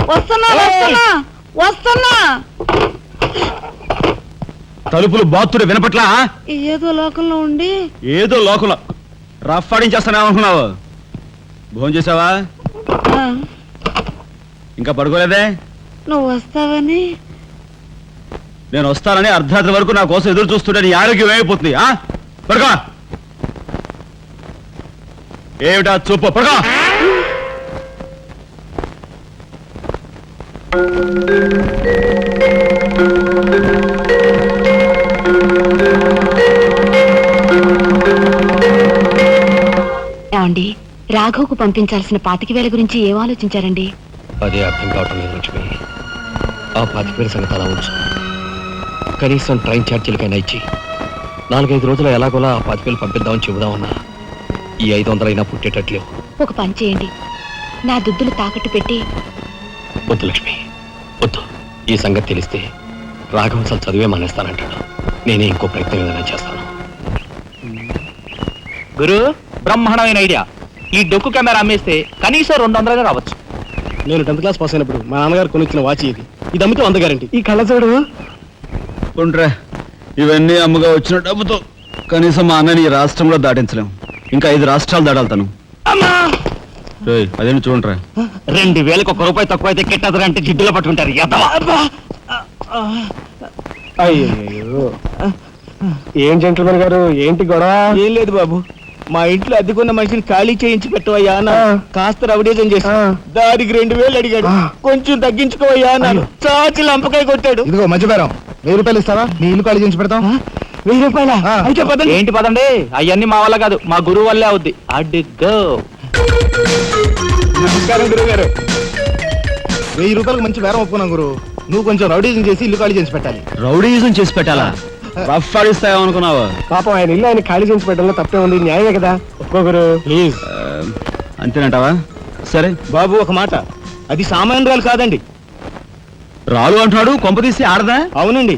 వస్తున్నా వస్తున్నా వస్తున్నా. తలుపులు బాత్తుడు వినపట్లా? ఏదో లోకంలో ఉండి ఏదో లోకంలో రఫ్ ఆడించేస్తానేమనుకున్నావు? భోజనం చేసావా? ఇంకా పడుకోలేదే? నువ్వు వస్తావని. నేను వస్తానని అర్ధరాత్రి వరకు నా కోసం ఎదురు చూస్తుంటే నీ ఆరోగ్యం ఏమైపోతుంది? పడుకో. ఏమిటా చూపు? పడుకో. ఏమండి, రాఘవ్కు పంపించాల్సిన 25,000 గురించి ఏం ఆలోచించారండి? అదే అర్థం కావటం లేదు లక్ష్మి. ఆ 25,000 సంగతి అలా ఉంచు. కనీసం ట్రైన్ ఛార్జీలకైనా ఇచ్చి 4-5 రోజులు ఎలాగోలా ఆ 25,000 పంపిద్దామని చెబుదామన్నా ఈ 500 అయినా పుట్టేటట్లు. ఒక పని చేయండి, నా దుద్దులు తాకట్టు పెట్టి. వద్దు లక్ష్మి, వద్దు. ఈ సంగతి తెలిస్తే రాఘవ అసలు చదివే మానేస్తానంటాడు. నేనే ఇంకో ప్రయత్నం ఏదైనా చేస్తాను. గురు, బ్రహ్మాండమైన ఐడియా. ఈ డొక్కు కెమెరా అమ్మేస్తే కనీసం 200 రావచ్చు. నేను 10th క్లాస్ పాస్ అయినప్పుడు మా నాన్నగారు కొనిచ్చిన వాచ్ ఇది. ఇది అమ్మితే 100 గ్యారెంటీ. ఈ కళ్ళజోడు ఉంట్రా, ఇవన్నీ అమ్మగా వచ్చిన డబ్బుతో కనీసం మా అన్నని ఈ రాష్ట్రంలో దాటించలేం. ఇంకా 5 రాష్ట్రాలు దాటాలతాను. అదేంటి చూడండిరా. 2,000కి 1 రూపాయి తక్కువ అయితే కెట్టదురంటే జిడ్డులో పట్టుకుంటారు. అయ్యో, ఏం జెంట్లమన్ గారు, ఏంటి గొడవ? ఏం లేదు బాబు, మా ఇంట్లో అద్దెకున్న మనిషిని ఖాళీ చేయించి పెట్టవయ్యా అన్న. కాస్త రవిడేజం చేసి దానికి 2,000 అడిగాడు. కొంచెం తగ్గించుకోవయ్యా అన్నాను. చాచి లంపకాయ కొట్టాడు. ఇదిగో మధ్య బేరం, 1000 రూపాయలు ఇస్తావా? నీ ఇల్లు ఖాళీ చేయించి పెడతాం. 1000 రూపాయల? అయితే పదండి. ఏంటి పదండి, అవన్నీ మా వల్ల కాదు, మా గురువు వల్లే అవుద్ది. అడ్డుగో. నమస్కారం గురువు గారు. 1000 రూపాయలకు మంచి బేరం ఒప్పుకున్నాం గురు. నువ్వు కొంచెం రౌడీజం చేసి ఇల్లు ఖాళీ చేసి పెట్టాలి. రౌడీజం చేసి పెట్టాలా? రఫ్ ఆడిస్తాయేమనుకున్నావా? పాపం ఆయన ఇల్లు ఆయన ఖాళీ చేసి పెట్టడంలో తప్పే ఉంది. న్యాయమే కదా. ఒప్పుకో గురు ప్లీజ్. అంతేనంటావా? సరే బాబు, ఒక మాట, అది సామాన్యురాలు కాదండి. రాలు అంటున్నాడు. కొంప తీసి ఆడదా? అవునండి.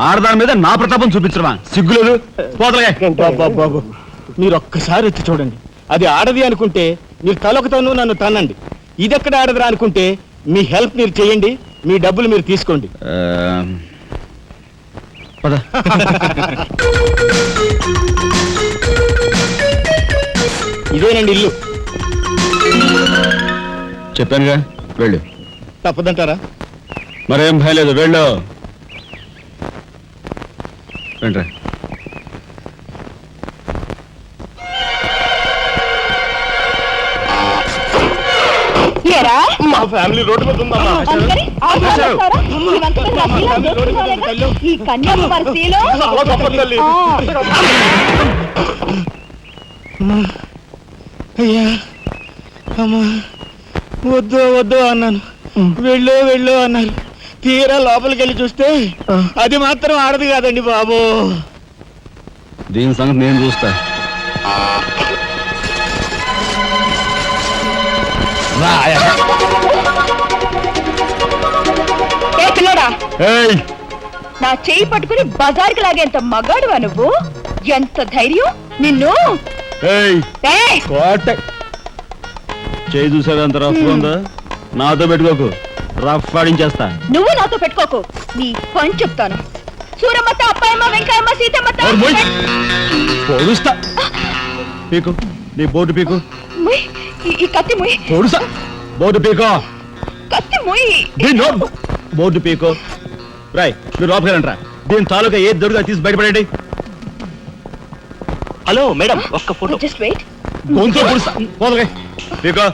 ఆడదాని మీద నా ప్రతాపం చూపించడమా? సిగ్గులేదు. బాబు, మీరు ఒక్కసారి వచ్చి చూడండి. అది ఆడది అనుకుంటే మీరు తలొకతోనూ నన్ను తన్నండి. ఇదెక్కడ ఆడదురా అనుకుంటే మీ హెల్ప్ మీరు చేయండి, మీ డబ్బులు మీరు తీసుకోండి. పద. ఇదేనండి ఇల్లు. చెప్పానుగా, వెళ్ళు. తప్పదంటారా? మరేం భయం లేదు, వెళ్ళు. రండి. మా ఫ్యామిలీ రోడ్డు మీద ఉందమ్మా. ఈ కన్యాకుమారి అయ్యా, అమ్మా, వద్దు వద్దు అన్నాను. వెళ్ళు అన్నారు. తీరా లోపలికి వెళ్ళి చూస్తే అది మాత్రం ఆడదు కాదండి బాబు. దీని సంగతి నేను చూస్తా. నా చేయి పట్టుకుని బజార్కి లాగేంత మగాడువా నువ్వు? ఎంత ధైర్యం నిన్ను! చేయి చూసావు ఎంత రఫ్ ఉందా? నాతో పెట్టుకోకు, రఫ్ ఆడించేస్తా. నువ్వు నాతో పెట్టుకోకు, నీ పని చెప్తాను. సూరమ్మత, అప్పాయమ్మ, వెంకాయమ్మ, సీతమ్మత. పొడుస్తా. పీకు, నీ బోర్డు పీకు. ఈ కత్తి ముయ్. పొడుస్తా. బోర్డు పీకో. కత్తి ముయ్. బోర్డు పీకో. రాయ్, మీరు లోపలికి దీని తాలూకా ఏది దొరుకుతా తీసి బయటపడండి. హలో మేడం, ఒక్క ఫోటో. Just wait. గొంతు పొడుస్తా. పోదలే పీకో.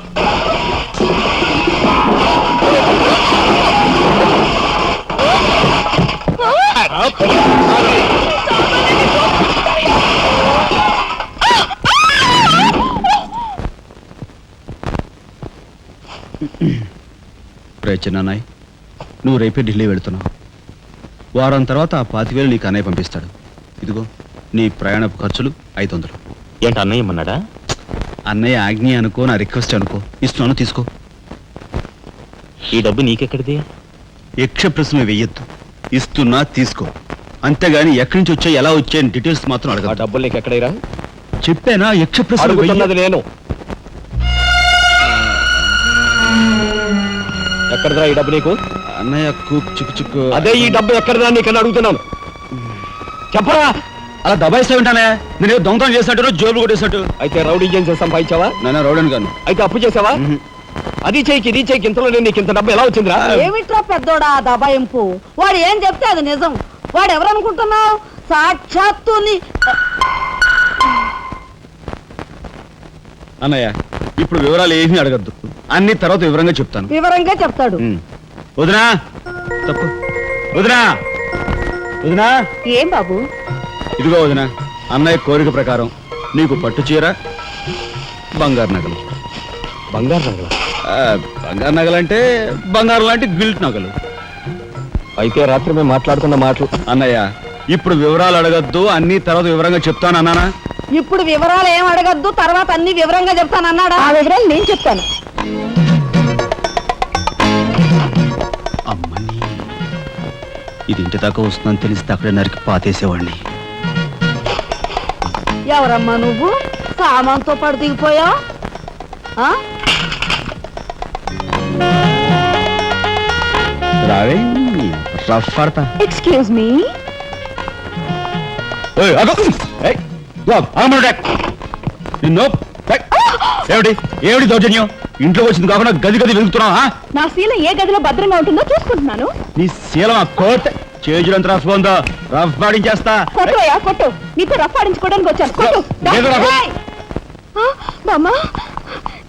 చిన్నాయ్, నువ్వు రేపే ఢిల్లీ వెళుతున్నావు. వారం తర్వాత ఆ 25,000 నీకు అన్నయ్య పంపిస్తాడు. ఇదిగో నీ ప్రయాణపు ఖర్చులు 500. ఏంటి అన్నయ్య ఏమన్నాడా? అన్నయ్య ఆజ్ఞ అనుకో, నా రిక్వెస్ట్ అనుకో. ఇస్తున్నాను, తీసుకో. ఈ డబ్బు నీకెక్కడిది? యక్ష ప్రశ్న వెయ్యొద్దు. ఇస్తున్నా, తీసుకో. అంతేగాని ఎక్కడి నుంచి వచ్చాయి, ఎలా వచ్చాయని డీటెయిల్స్ మాత్రం అడగ. డబ్బులు నీకు ఎక్కడైరా? చెప్పానా? యక్ష ప్రశ్న నేను ఎక్కడదా ఈ డబ్బు నీకు? అన్నయ్య కూక్ చిక్కు చిక్కు. అదే ఈ డబ్బు ఎక్కడదా నీకన్నా అడుగుతున్నాను. చెప్పరా. అలా దబాయిస్తా ఉంటానే. నేను దొంగతనం చేసినట్టు జోబులు కొట్టేసినట్టు. అయితే రౌడీ చేసి సంపాదించావా? నాన్న రౌడన్ గాను. అయితే అప్పు చేసావా? అది చేయికి ఇది చేయికి ఇంతలో నేను నీకు ఇంత డబ్బు ఎలా వచ్చిందిరా? ఏమిట్రా పెద్దోడా ఆ దబాయింపు? వాడు ఏం చెప్తే అది నిజం. వాడు ఎవరనుకుంటున్నావు? సాక్షాత్తు అన్నయ్య ఇప్పుడు వివరాలు ఏమీ అడగద్దు, అన్ని తర్వాత వివరంగా చెప్తాను. వివరంగా చెప్తాడు. వదినా తప్పు. వదినా వదినా. ఏం బాబు? ఇదిగో వదినా, అన్నయ్య కోరిక ప్రకారం నీకు పట్టు చీర, బంగారు నగలు. బంగారు నగలు? బంగారు నగలంటే బంగారు లాంటి గిల్ట్ నగలు. అయితే రాత్రి మేము మాట్లాడుకున్న మాటలు. అన్నయ్య ఇప్పుడు వివరాలు అడగద్దు, అన్ని తర్వాత వివరంగా చెప్తాను అన్నానా? ఇప్పుడు వివరాలు ఏం అడగద్దు, తర్వాత అన్ని వివరంగా చెప్తాను అన్నాడా? ఆ వివరాలు నేను చెప్తాను. అమ్మని ఇది ఇంటి దాకా వస్తుందని తెలిస్తే అక్కడే నరికి పాతేసేవాడిని. ఎవరమ్మా నువ్వు? సామాన్తో పాటు దిగిపోయావు. రావే రఫ్ పడతా. Excuse me. ఏమిటి ఏమిటి దౌర్జన్యం? ఇంట్లో వచ్చింది కాకుండా గది గది వెతుకుతున్నావా? నా శీలం ఏ గదిలో భద్రంగా ఉంటుందో చూసుకుంటున్నాను. నీ శీలం ఆ కోట్ చేజులంత రఫ్ ఉందో రఫ్ పాడించేస్తా. కొట్టుయా కొట్టు. నీతో రఫ్ ఆడించుకోవడానికి వచ్చాను. కొట్టు. లేదు నాకు. బామ్మ,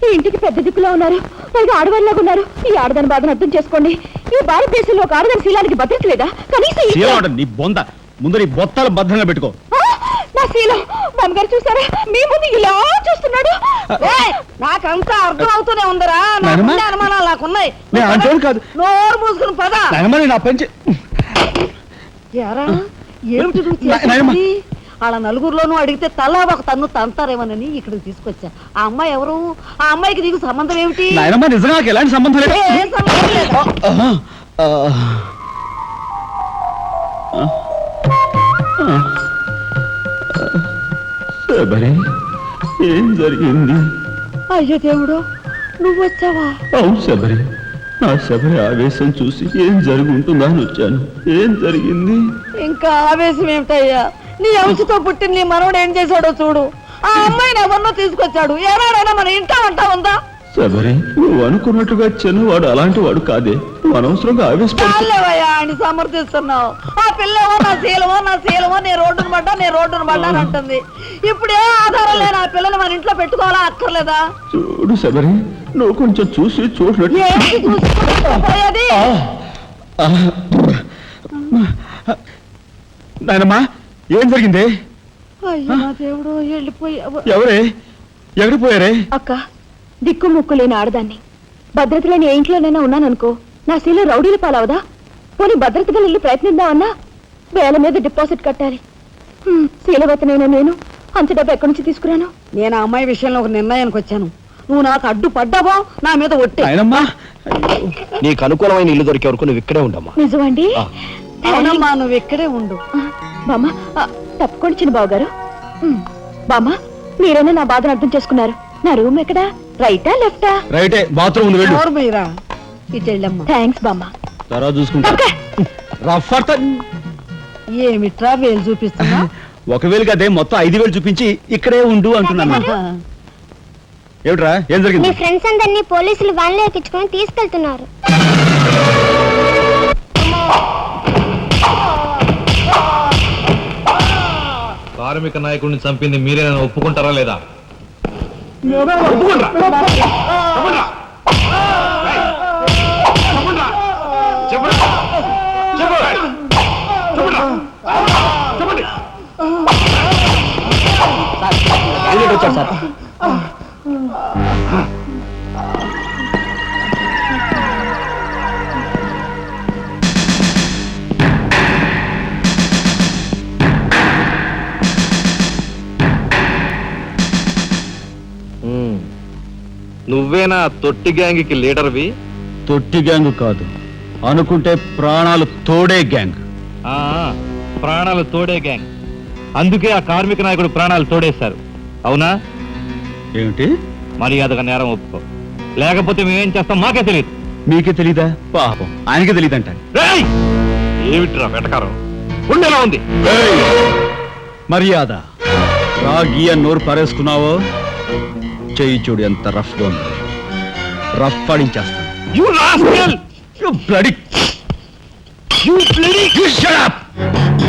ఈ ఇంటికి పెద్ద దిక్కులో ఉన్నారు, పైగా ఆడవాళ్ళలాగా ఉన్నారు. ఈ ఆడదాని బాధను అర్థం చేసుకోండి. ఈ భారతదేశంలో ఒక ఆడదాని శీలానికి భద్రత లేదా? కనీసం శీలం అంటే నీ బొంద. ముందు నీ బొత్తాలు భద్రంగా పెట్టుకో. నా శీలం బామ్మగారు చూసారా? మీ ముందు ఇలా చూస్తున్నాడు. నాకంతా అర్థం అవుతూనే ఉందరా. నాయనమ్మ? నాకు అనుమానాలు నాకున్నాయి. నేను అంటోను కాదు. నోరు మూసుకుని పద. నా పెంచి ఎరా ఏమిటి నువ్వు నాయనమ్మ. చేసేది? వాళ్ళ నలుగురిలోనూ అడిగితే తలా ఒక తన్ను తంతారేమోనని ఇక్కడికి తీసుకొచ్చా. ఆ అమ్మాయి ఎవరు? ఆ అమ్మాయికి నీకు సంబంధం ఏమిటి? నాయనమ్మ నిజంగా నాకు ఎలాంటి సంబంధం లేదు. ఏం సంబంధం లేదా? శబరి ఏం జరిగింది? అయ్యో దేవుడు, నువ్వు వచ్చావా? అవును శబరి, నా శబరి ఆవేశం చూసి ఏం జరుగుంటుందా అని వచ్చాను. ఏం జరిగింది? ఇంకా ఆవేశం ఏమిటయ్యా? నీ అంశతో పుట్టిన నీ మనవడు ఏం చేశాడో చూడు. ఆ అమ్మాయిని ఎవరినో తీసుకొచ్చాడు. ఏనాడైనా మన ఇంటా వంట ఉందా? శబరి నువ్వు అనుకున్నట్టుగా చిన్నవాడు అలాంటి వాడు కాదే. నువ్వు అనవసరంగా ఆవేశపడు. చాలేవయ్యా అని సమర్థిస్తున్నావు. ఆ పిల్లేమో నా శీలమో నీ రోడ్డును పడ్డా అని అంటుంది. ఇప్పుడు ఏ ఆధారం లేని ఆ పిల్లని మన ఇంట్లో పెట్టుకోవాలా అక్కర్లేదా? చూడు శబరి, నువ్వు కొంచెం చూసి చూడలేదు. ఏంటి చూసిపోయేది? నాయనమ్మా ఏం జరిగింది? అయ్యో నా దేవుడు, వెళ్ళిపోయావు. ఎవరే ఎక్కడికి పోయారే? అక్క, దిక్కు ముక్కు లేని ఆడదాన్ని. భద్రత లేని ఏ ఇంట్లోనైనా ఉన్నాననుకో, నా శీల రౌడీల పాలవదా? పోనీ భద్రతగా ఇల్లు ప్రయత్నిద్దామన్నా వేల మీద డిపాజిట్ కట్టాలి. శీలవతనైనా నేను అంత డబ్బు ఎక్కడి నుంచి తీసుకురాను? నేను ఆ అమ్మాయి విషయంలో ఒక నిర్ణయానికి వచ్చాను. నువ్వు నాకు అడ్డు పడ్డావో నా మీద ఒట్టి. నాయనమ్మా నీకు అనుకూలమైన ఇల్లు దొరికే వరకు నువ్వు ఇక్కడే ఉండమ్మా. నిజమండి? అవునమ్మా, నువ్వు ఇక్కడే ఉండు. బామ్మ, తప్పుకోండి చిన్న బాబు గారు. బామ్మ, మీరైనా నా బాధను అర్థం చేసుకున్నారు. నా రూమ్ ఎక్కడా? రైటా లెఫ్టా? రైటే, బాత్రూమ్ ఉంది, వెళ్ళు. ఎవరు మీరా? ఇటు వెళ్ళమ్మా. థ్యాంక్స్ బామ్మ. తర్వాత చూసుకుంటా. రఫ్ పడతా. ఏమిట్రా వేలు చూపిస్తున్నా? ఒకవేళ అదే మొత్తం 5,000 చూపించి ఇక్కడే ఉండు అంటున్నాను. ఏమిట్రా ఏం మీ జరిగింది? ఫ్రెండ్స్ అందరినీ పోలీసులు వ్యాన్లో ఎక్కించుకొని తీసుకెళ్తున్నారు. కార్మిక నాయకుడిని చంపింది మీరేనా ఒప్పుకుంటారా లేదా? సార్ నువ్వేనా తొట్టి గ్యాంగ్కి లీడర్వి? తొట్టి గ్యాంగ్ కాదు, అనుకుంటే ప్రాణాలు తోడే గ్యాంగ్. ప్రాణాలు తోడే గ్యాంగ్. అందుకే ఆ కార్మిక నాయకుడు ప్రాణాలు తోడేశారు. అవునా? ఏమిటి? మర్యాదగా నేరం ఒప్పుకో, లేకపోతే మేమేం చేస్తాం మాకే తెలియదు. మీకే తెలీదా? పాపం ఆయనకే తెలీదంట. రేయ్! ఏమిట్రా వెటకారం ఉండేలా ఉంది. మర్యాద రాగి అని నోరు పారేసుకున్నావో చెయ్యి చూడు ఎంత రఫ్గా ఉంది. Rough పాడించేస్తాను. You rascal! You bloody... You bloody... You shut up!